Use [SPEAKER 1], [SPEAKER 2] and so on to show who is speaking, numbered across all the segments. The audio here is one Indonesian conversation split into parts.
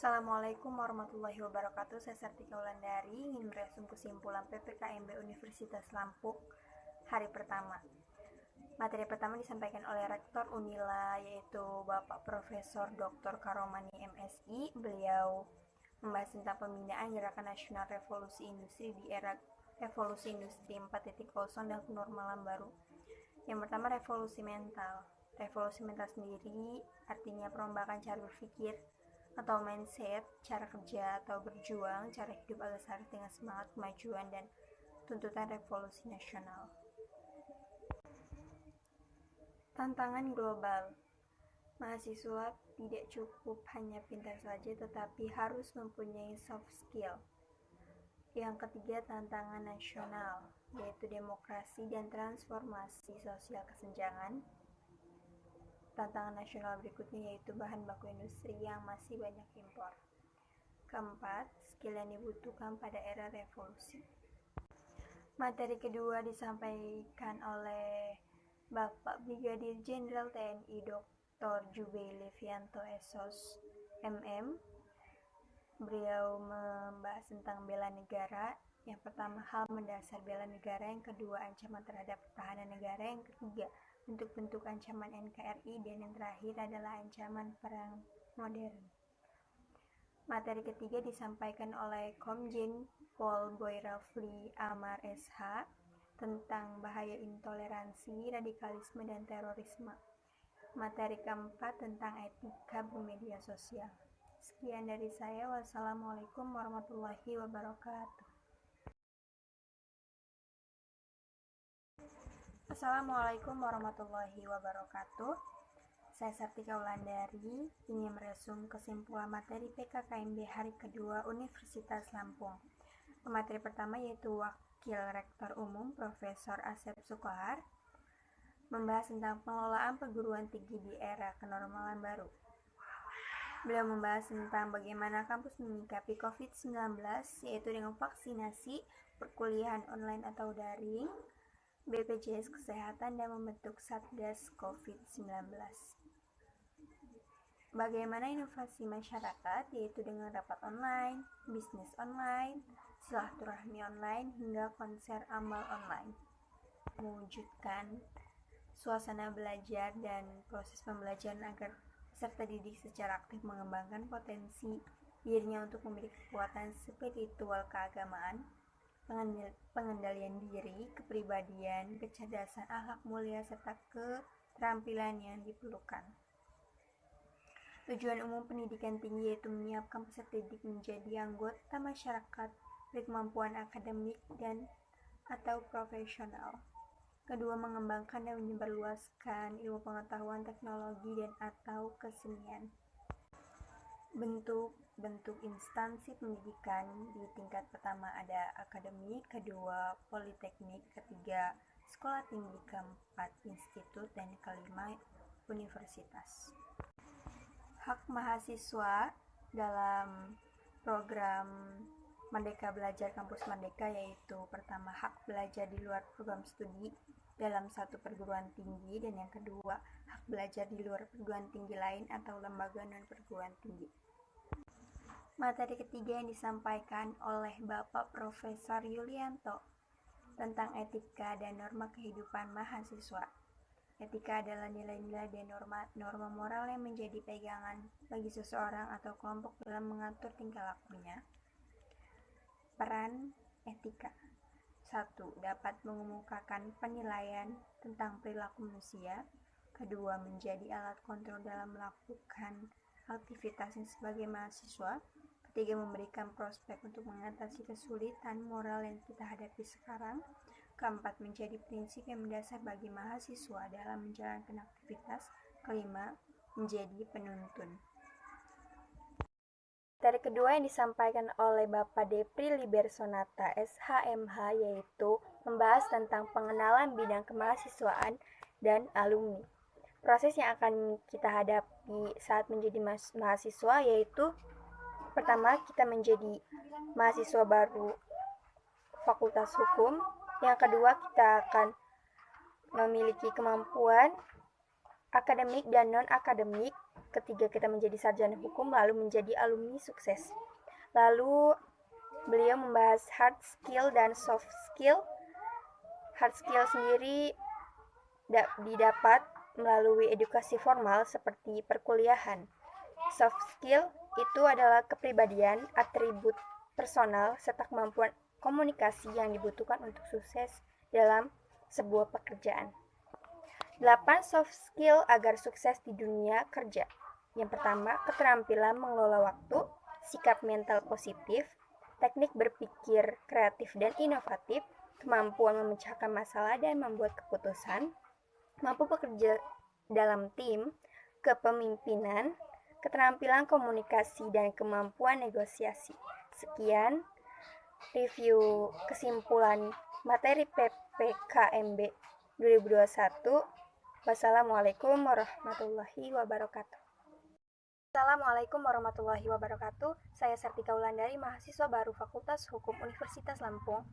[SPEAKER 1] Assalamualaikum warahmatullahi wabarakatuh. Saya Sartika Wulandari ingin meresum kesimpulan PPKMB Universitas Lampung hari pertama. Materi pertama disampaikan oleh Rektor Unila, yaitu Bapak Profesor Dr. Karomani MSI. Beliau membahas tentang pembinaan Gerakan Nasional Revolusi Industri di era Revolusi Industri 4.0 dan kenormalan baru. Yang pertama, revolusi mental. Revolusi mental sendiri artinya perombakan cara berpikir atau mindset, cara kerja atau berjuang, cara hidup agar selaras dengan semangat kemajuan dan tuntutan revolusi nasional. Tantangan global. Mahasiswa tidak cukup hanya pintar saja, tetapi harus mempunyai soft skill. Yang ketiga, tantangan nasional, yaitu demokrasi dan transformasi sosial kesenjangan. Tantangan nasional berikutnya yaitu bahan baku industri yang masih banyak impor. Keempat, skill yang dibutuhkan pada era revolusi. Materi kedua disampaikan oleh Bapak Brigadir Jenderal TNI Dr. Jubail Livianto SOS MM. Beliau membahas tentang bela negara. Yang pertama, hal mendasar bela negara. Yang kedua, ancaman terhadap pertahanan negara. Yang ketiga, bentuk-bentuk ancaman NKRI, dan yang terakhir adalah ancaman perang modern. Materi ketiga disampaikan oleh Komjen Pol Boy Rafli Amar SH tentang bahaya intoleransi, radikalisme, dan terorisme. Materi keempat tentang etika bermedia sosial. Sekian dari saya. Wassalamualaikum warahmatullahi wabarakatuh. Assalamualaikum warahmatullahi wabarakatuh. Saya Sartika Wulandari ingin meresum kesimpulan materi PKKMB hari kedua Universitas Lampung. Materi pertama yaitu Wakil Rektor Umum Profesor Asep Sukohar membahas tentang pengelolaan perguruan tinggi di era kenormalan baru. Beliau membahas tentang bagaimana kampus menyikapi COVID-19, yaitu dengan vaksinasi, perkuliahan online atau daring, BPJS Kesehatan, dan membentuk Satgas COVID-19. Bagaimana inovasi masyarakat, yaitu dengan rapat online, bisnis online, silaturahmi online, hingga konser amal online. Mewujudkan suasana belajar dan proses pembelajaran agar peserta didik secara aktif mengembangkan potensi dirinya untuk memiliki kekuatan spiritual keagamaan, pengendalian diri, kepribadian, kecerdasan, akhlak mulia, serta keterampilan yang diperlukan. Tujuan umum pendidikan tinggi yaitu menyiapkan peserta didik menjadi anggota masyarakat berkemampuan akademik dan atau profesional. Kedua, mengembangkan dan menyebarluaskan ilmu pengetahuan, teknologi, dan atau kesenian. Bentuk instansi pendidikan di tingkat pertama ada akademik, kedua politeknik, ketiga sekolah tinggi, keempat institut, dan kelima universitas. Hak mahasiswa dalam program Merdeka Belajar Kampus Merdeka yaitu pertama, hak belajar di luar program studi dalam satu perguruan tinggi, dan yang kedua, hak belajar di luar perguruan tinggi lain atau lembaga non-perguruan tinggi. Materi ketiga yang disampaikan oleh Bapak Profesor Yulianto tentang etika dan norma kehidupan mahasiswa. Etika adalah nilai-nilai dan norma moral yang menjadi pegangan bagi seseorang atau kelompok dalam mengatur tingkah lakunya. Peran etika. 1. Dapat mengemukakan penilaian tentang perilaku manusia. Kedua, menjadi alat kontrol dalam melakukan aktivitasnya sebagai mahasiswa. Ketiga, memberikan prospek untuk mengatasi kesulitan moral yang kita hadapi sekarang. Keempat, menjadi prinsip yang mendasar bagi mahasiswa dalam menjalankan aktivitas. Kelima, menjadi penuntun. Materi kedua yang disampaikan oleh Bapak Depri Libersonata SHMH yaitu membahas tentang pengenalan bidang kemahasiswaan dan alumni. Proses yang akan kita hadapi saat menjadi mahasiswa yaitu pertama, kita menjadi mahasiswa baru Fakultas Hukum. Yang kedua, kita akan memiliki kemampuan akademik dan non-akademik. Ketika kita menjadi sarjana hukum lalu menjadi alumni sukses. Lalu beliau membahas hard skill dan soft skill. Hard skill sendiri didapat melalui edukasi formal seperti perkuliahan. Soft skill itu adalah kepribadian, atribut personal, serta kemampuan komunikasi yang dibutuhkan untuk sukses dalam sebuah pekerjaan. 8 soft skill agar sukses di dunia kerja. Yang pertama, keterampilan mengelola waktu, sikap mental positif, teknik berpikir kreatif dan inovatif, kemampuan memecahkan masalah dan membuat keputusan, mampu bekerja dalam tim, kepemimpinan, keterampilan komunikasi dan kemampuan negosiasi. Sekian review kesimpulan materi PPKMB 2021. Wassalamualaikum warahmatullahi wabarakatuh. Assalamualaikum warahmatullahi wabarakatuh. Saya Sartika Wulandari, mahasiswa baru Fakultas Hukum Universitas Lampung.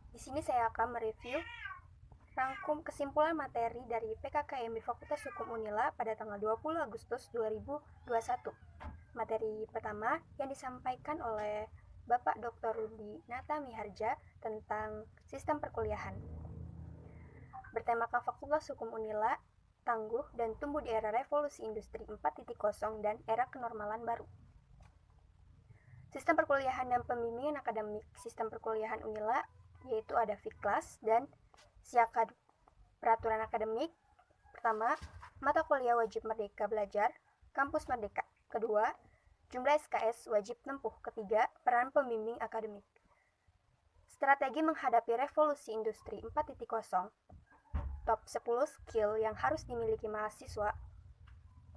[SPEAKER 1] Di sini saya akan mereview rangkum kesimpulan materi dari PKKMB Fakultas Hukum Unila pada tanggal 20 Agustus 2021. Materi pertama yang disampaikan oleh Bapak Dr. Rudi Nata Miharja tentang sistem perkuliahan. Bertemakan Fakultas Hukum Unila tangguh dan tumbuh di era revolusi industri 4.0 dan era kenormalan baru. Sistem perkuliahan dan pembimbingan akademik sistem perkuliahan Unila yaitu ada Fiklas dan Siakad. Peraturan akademik pertama, mata kuliah wajib merdeka belajar, kampus merdeka. Kedua, jumlah SKS wajib tempuh. Ketiga, peran pembimbing akademik. Strategi menghadapi revolusi industri 4.0. Top 10 skill yang harus dimiliki mahasiswa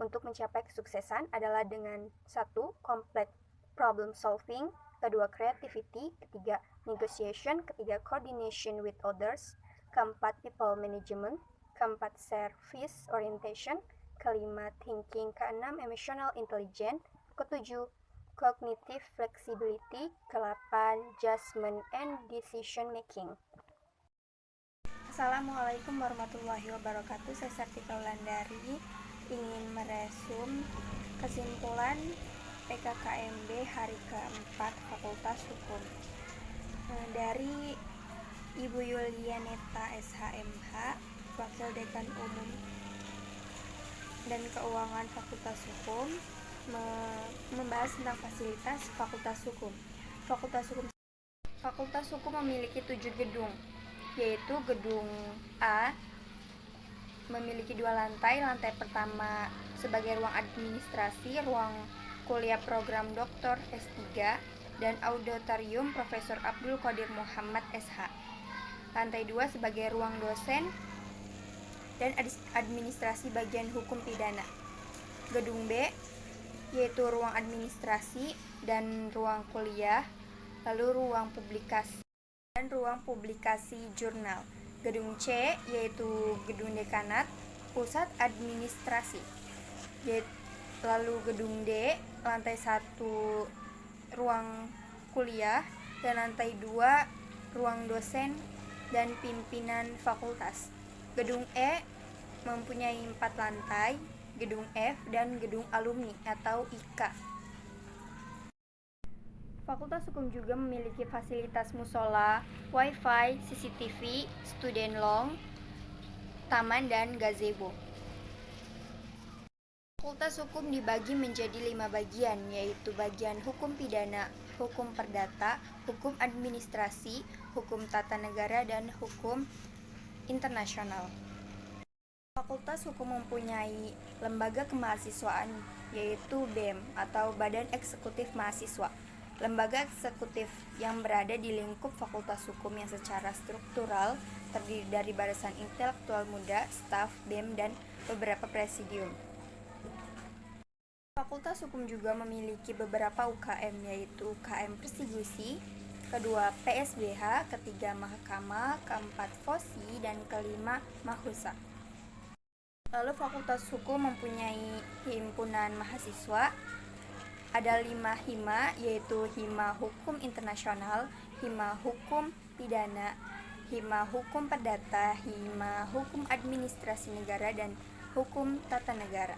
[SPEAKER 1] untuk mencapai kesuksesan adalah dengan 1. Complex problem solving, kedua creativity, ketiga negotiation, ketiga coordination with others, keempat people management, keempat service orientation, kelima thinking, keenam emotional intelligence, ketujuh cognitive flexibility, ke-8 judgment and decision making. Assalamualaikum warahmatullahi wabarakatuh. Saya Sartika Wulandari ingin meresum kesimpulan PKKMB hari keempat Fakultas Hukum dari Ibu Yulianeta SHMH, Wakil Dekan Umum dan Keuangan Fakultas Hukum, membahas tentang fasilitas Fakultas Hukum. Fakultas Hukum memiliki 7 gedung, yaitu gedung A memiliki 2 lantai. Lantai pertama sebagai ruang administrasi, ruang kuliah program Dr. S3, dan auditorium Profesor Abdul Qadir Muhammad SH. Lantai 2 sebagai ruang dosen dan administrasi bagian hukum pidana. Gedung B yaitu ruang administrasi dan ruang kuliah, lalu ruang publikasi dan ruang publikasi jurnal. Gedung C yaitu gedung dekanat, pusat administrasi. Lalu gedung D, lantai 1 ruang kuliah dan lantai 2 ruang dosen dan pimpinan fakultas. Gedung E mempunyai 4 lantai, gedung F dan gedung alumni atau IKA. Fakultas Hukum juga memiliki fasilitas musola, wifi, CCTV, student lounge, taman, dan gazebo. Fakultas Hukum dibagi menjadi 5 bagian, yaitu bagian hukum pidana, hukum perdata, hukum administrasi, hukum tata negara, dan hukum internasional. Fakultas Hukum mempunyai lembaga kemahasiswaan, yaitu BEM atau Badan Eksekutif Mahasiswa. Lembaga eksekutif yang berada di lingkup Fakultas Hukum yang secara struktural terdiri dari barisan intelektual muda, staf, BEM, dan beberapa presidium. Fakultas Hukum juga memiliki beberapa UKM, yaitu UKM Persigusi, kedua PSBH, ketiga Mahkamah, keempat FOSI, dan kelima Mahusa. Lalu Fakultas Hukum mempunyai himpunan mahasiswa. Ada 5 hima, yaitu Hima Hukum Internasional, Hima Hukum Pidana, Hima Hukum Perdata, Hima Hukum Administrasi Negara, dan Hukum tata negara.